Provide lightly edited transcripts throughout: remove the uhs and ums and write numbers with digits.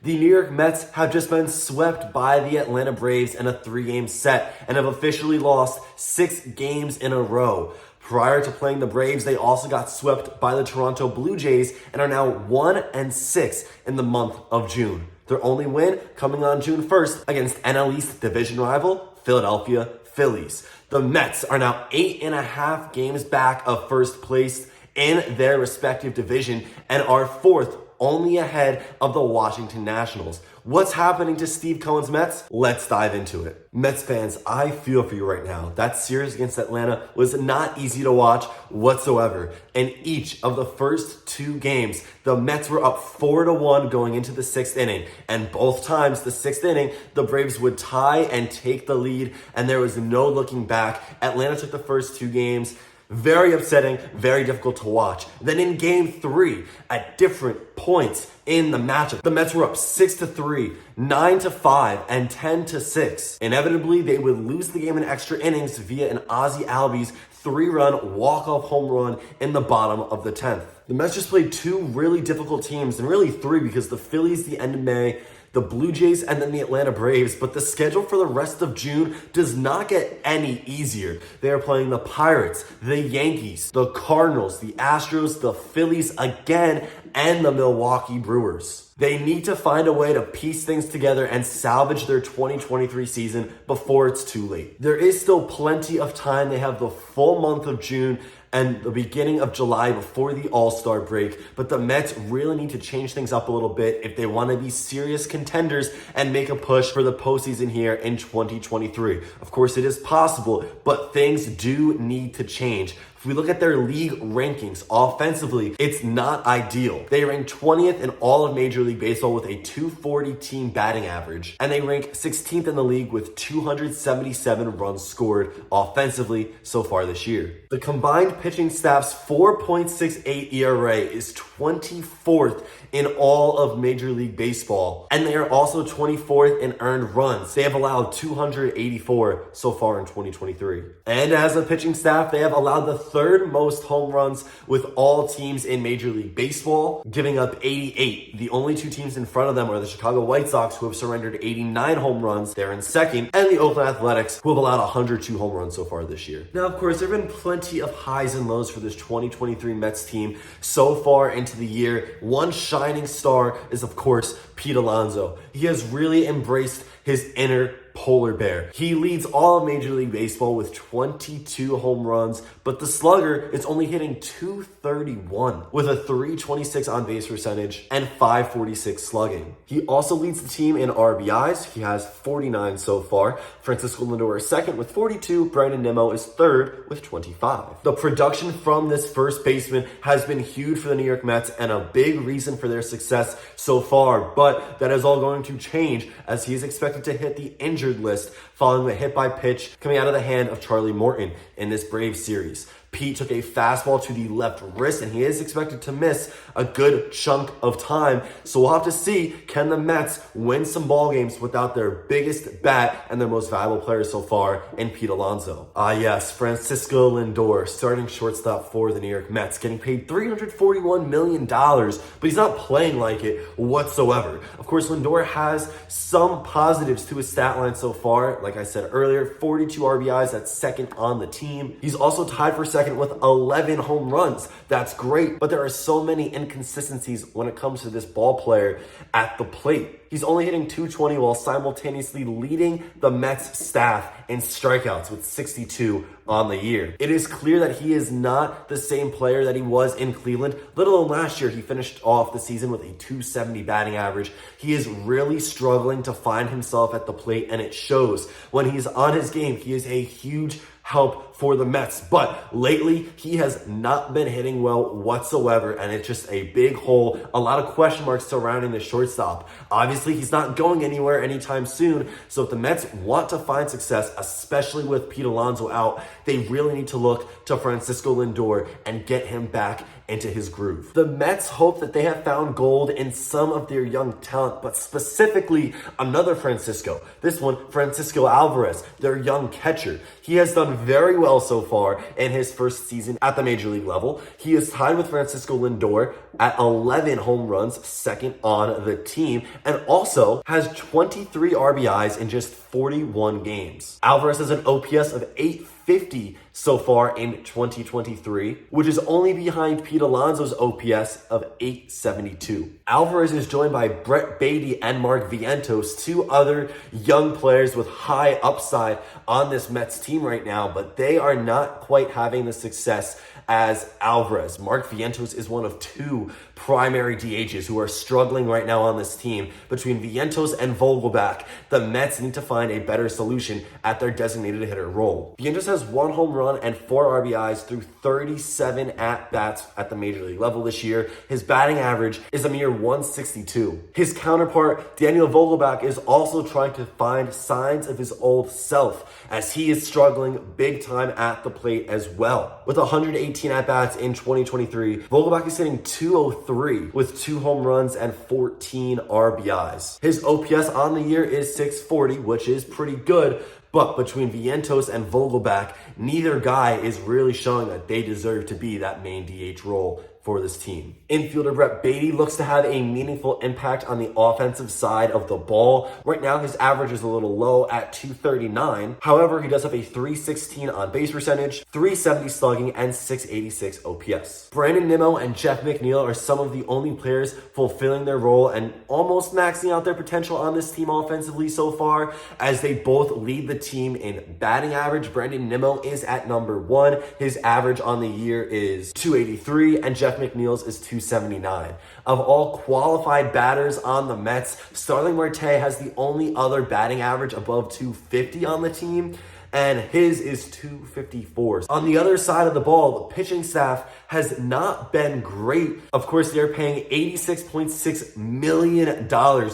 The New York Mets have just been swept by the Atlanta Braves in a 3-game set and have officially lost 6 games in a row. Prior to playing the Braves, they also got swept by the Toronto Blue Jays and are now 1-6 in the month of June. Their only win coming on June 1st against NL East division rival Philadelphia Phillies. The Mets are now 8.5 games back of first place in their respective division and are 4th only ahead of the Washington Nationals. What's happening to Steve Cohen's Mets? Let's dive into it. Mets fans, I feel for you right now. That series against Atlanta was not easy to watch whatsoever. In each of the first 2 games, the Mets were up 4-1 going into the 6th inning. And both times, the 6th inning, the Braves would tie and take the lead, and there was no looking back. Atlanta took the first 2 games. Very upsetting, very difficult to watch. Then in game 3, at different points in the matchup, the Mets were up 6-3, 9-5, and 10-6. Inevitably, they would lose the game in extra innings via an Ozzie Albies 3-run walk-off home run in the bottom of the 10th. The Mets just played 2 really difficult teams, and really 3 because the Phillies the end of May, the Blue Jays, and then the Atlanta Braves, but the schedule for the rest of June does not get any easier. They are playing the Pirates, the Yankees, the Cardinals, the Astros, the Phillies again, and the Milwaukee Brewers. They need to find a way to piece things together and salvage their 2023 season before it's too late. There is still plenty of time. They have the full month of June and the beginning of July before the All-Star break, but the Mets really need to change things up a little bit if they want to be serious contenders and make a push for the postseason here in 2023. Of course, it is possible, but things do need to change. If we look at their league rankings offensively, it's not ideal. They rank 20th in all of Major League Baseball with a .240 team batting average, and they rank 16th in the league with 277 runs scored offensively so far this year. The combined pitching staff's 4.68 ERA is 24th in all of Major League Baseball, and they are also 24th in earned runs. They have allowed 284 so far in 2023. And as a pitching staff, they have allowed the 3rd most home runs with all teams in Major League Baseball, giving up 88. The only 2 teams in front of them are the Chicago White Sox, who have surrendered 89 home runs. They're in 2nd, and the Oakland Athletics, who have allowed 102 home runs so far this year. Now, of course, there have been plenty of highs and lows for this 2023 Mets team so far into the year. One shining star is, of course, Pete Alonso. He has really embraced his inner polar bear. He leads all of Major League Baseball with 22 home runs, but the slugger is only hitting .231 with a .326 on base percentage and .546 slugging. He also leads the team in RBIs. He has 49 so far. Francisco Lindor is 2nd with 42. Brandon Nimmo is 3rd with 25. The production from this first baseman has been huge for the New York Mets and a big reason for their success so far, but that is all going to change as he is expected to hit the injured list following the hit by pitch coming out of the hand of Charlie Morton in this Braves series. Pete took a fastball to the left wrist, and he is expected to miss a good chunk of time. So we'll have to see, can the Mets win some ball games without their biggest bat and their most valuable player so far in Pete Alonso. Yes, Francisco Lindor, starting shortstop for the New York Mets, getting paid $341 million, but he's not playing like it whatsoever. Of course, Lindor has some positives to his stat line so far. Like I said earlier, 42 RBIs, that's 2nd on the team. He's also tied for 2nd with 11 home runs. That's great, but there are so many inconsistencies when it comes to this ball player at the plate. He's only hitting .220 while simultaneously leading the Mets staff in strikeouts with 62 on the year. It is clear that he is not the same player that he was in Cleveland. Let alone last year, he finished off the season with a .270 batting average. He is really struggling to find himself at the plate, and it shows. When he's on his game, he is a huge help for the Mets, but lately he has not been hitting well whatsoever, and it's just a big hole, a lot of question marks surrounding the shortstop. Obviously, he's not going anywhere anytime soon, so if the Mets want to find success, especially with Pete Alonso out, they really need to look to Francisco Lindor and get him back into his groove. The Mets hope that they have found gold in some of their young talent, but specifically another Francisco. This one, Francisco Alvarez, their young catcher. He has done very well well so far in his first season at the major league level. He is tied with Francisco Lindor at 11 home runs, second on the team, and also has 23 RBIs in just 41 games. Alvarez has an OPS of 850 so far in 2023, which is only behind Pete Alonso's OPS of 872. Alvarez is joined by Brett Baty and Mark Vientos, two other young players with high upside on this Mets team right now, but they are not quite having the success as Alvarez. Mark Vientos is one of two primary DHs who are struggling right now on this team. Between Vientos and Vogelbach, the Mets need to find a better solution at their designated hitter role. Vientos has 1 home run and 4 RBIs through 37 at-bats at the major league level this year. His batting average is a mere 162. His counterpart, Daniel Vogelbach, is also trying to find signs of his old self as he is struggling big time at the plate as well. With 118 at-bats in 2023, Vogelbach is hitting .203 with 2 home runs and 14 RBIs. His OPS on the year is .640, which is pretty good, but between Vientos and Vogelbach, neither guy is really showing that they deserve to be that main DH role for this team. Infielder Brett Baty looks to have a meaningful impact on the offensive side of the ball. Right now, his average is a little low at .239. However, he does have a .316 on base percentage, .370 slugging, and .686 OPS. Brandon Nimmo and Jeff McNeil are some of the only players fulfilling their role and almost maxing out their potential on this team offensively so far, as they both lead the team in batting average. Brandon Nimmo is at number 1. His average on the year is .283, and Jeff McNeil's is .279. Of all qualified batters on the Mets, Starling Marte has the only other batting average above .250 on the team, and his is .254. On the other side of the ball, the pitching staff has not been great. Of course, they're paying $86.6 million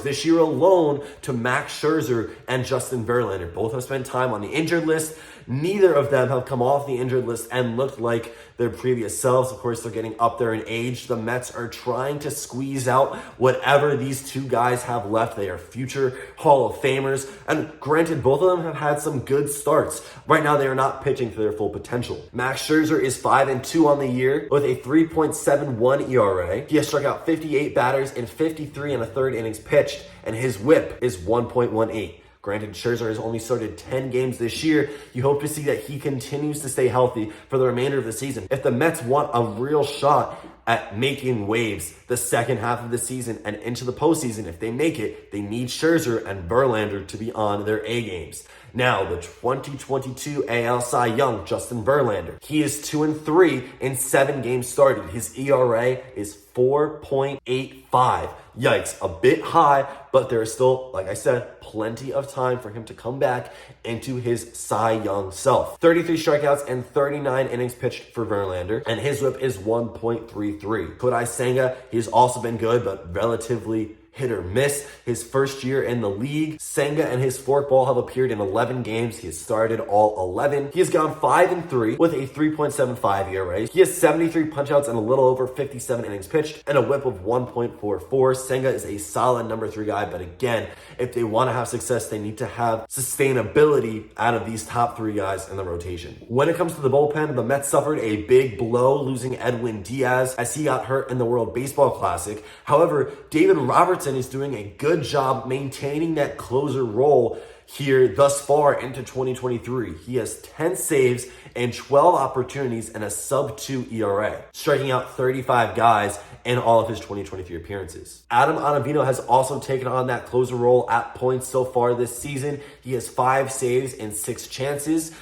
this year alone to Max Scherzer and Justin Verlander. Both have spent time on the injured list. Neither of them have come off the injured list and looked like their previous selves. Of course, they're getting up there in age. The Mets are trying to squeeze out whatever these two guys have left. They are future Hall of Famers. And granted, both of them have had some good starts. Right now, they are not pitching to their full potential. Max Scherzer is 5-2 on the year with a 3.71 ERA. He has struck out 58 batters in 53 and a third innings pitched, and his whip is 1.18. Granted, Scherzer has only started 10 games this year. You hope to see that he continues to stay healthy for the remainder of the season. If the Mets want a real shot at making waves the second half of the season and into the postseason, if they make it, they need Scherzer and Verlander to be on their A games. Now, the 2022 AL Cy Young, Justin Verlander. He is 2-3 in 7 games started. His ERA is 4.85. Yikes, a bit high, but there is still, like I said, plenty of time for him to come back into his Cy Young self. 33 strikeouts and 39 innings pitched for Verlander, and his whip is 1.33. Kodai Senga, he's also been good, but relatively hit or miss. His first year in the league, Senga and his forkball have appeared in 11 games. He has started all 11. He has gone 5-3 with a 3.75 ERA. He has 73 punchouts and a little over 57 innings pitched and a whip of 1.44. Senga is a solid number 3 guy, but again, if they want to have success, they need to have sustainability out of these top 3 guys in the rotation. When it comes to the bullpen, the Mets suffered a big blow losing Edwin Diaz as he got hurt in the World Baseball Classic. However, David Robertson is doing a good job maintaining that closer role here thus far into 2023. He has 10 saves and 12 opportunities and a sub-2 ERA, striking out 35 guys in all of his 2023 appearances. Adam Ottavino has also taken on that closer role at points so far this season. He has 5 saves in 6 chances,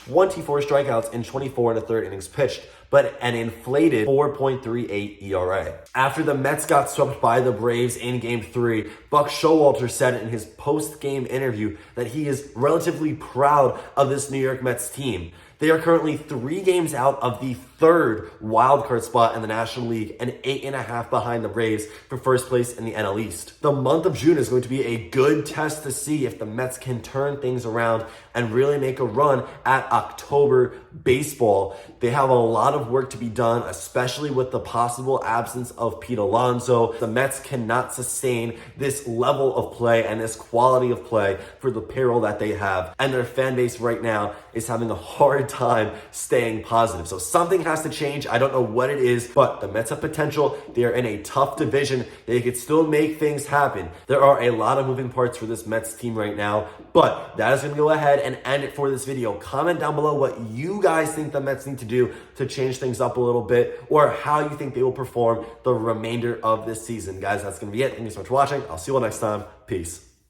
24 strikeouts, and 24 and a third innings pitched, but an inflated 4.38 ERA. After the Mets got swept by the Braves in Game 3, Buck Showalter said in his post-game interview that he is relatively proud of this New York Mets team. They are currently 3 games out of the 3rd wildcard spot in the National League and 8.5 behind the Braves for first place in the NL East. The month of June is going to be a good test to see if the Mets can turn things around and really make a run at October baseball. They have a lot of work to be done, especially with the possible absence of Pete Alonso. The Mets cannot sustain this level of play and this quality of play for the payroll that they have. And their fan base right now is having a hard hard time staying positive. So something has to change. I don't know what it is, but the Mets have potential. They are in a tough division. They could still make things happen. There are a lot of moving parts for this Mets team right now, but that is going to go ahead and end it for this video. Comment down below what you guys think the Mets need to do to change things up a little bit, or how you think they will perform the remainder of this season. Guys, that's going to be it. Thank you so much for watching. I'll see you all next time. Peace.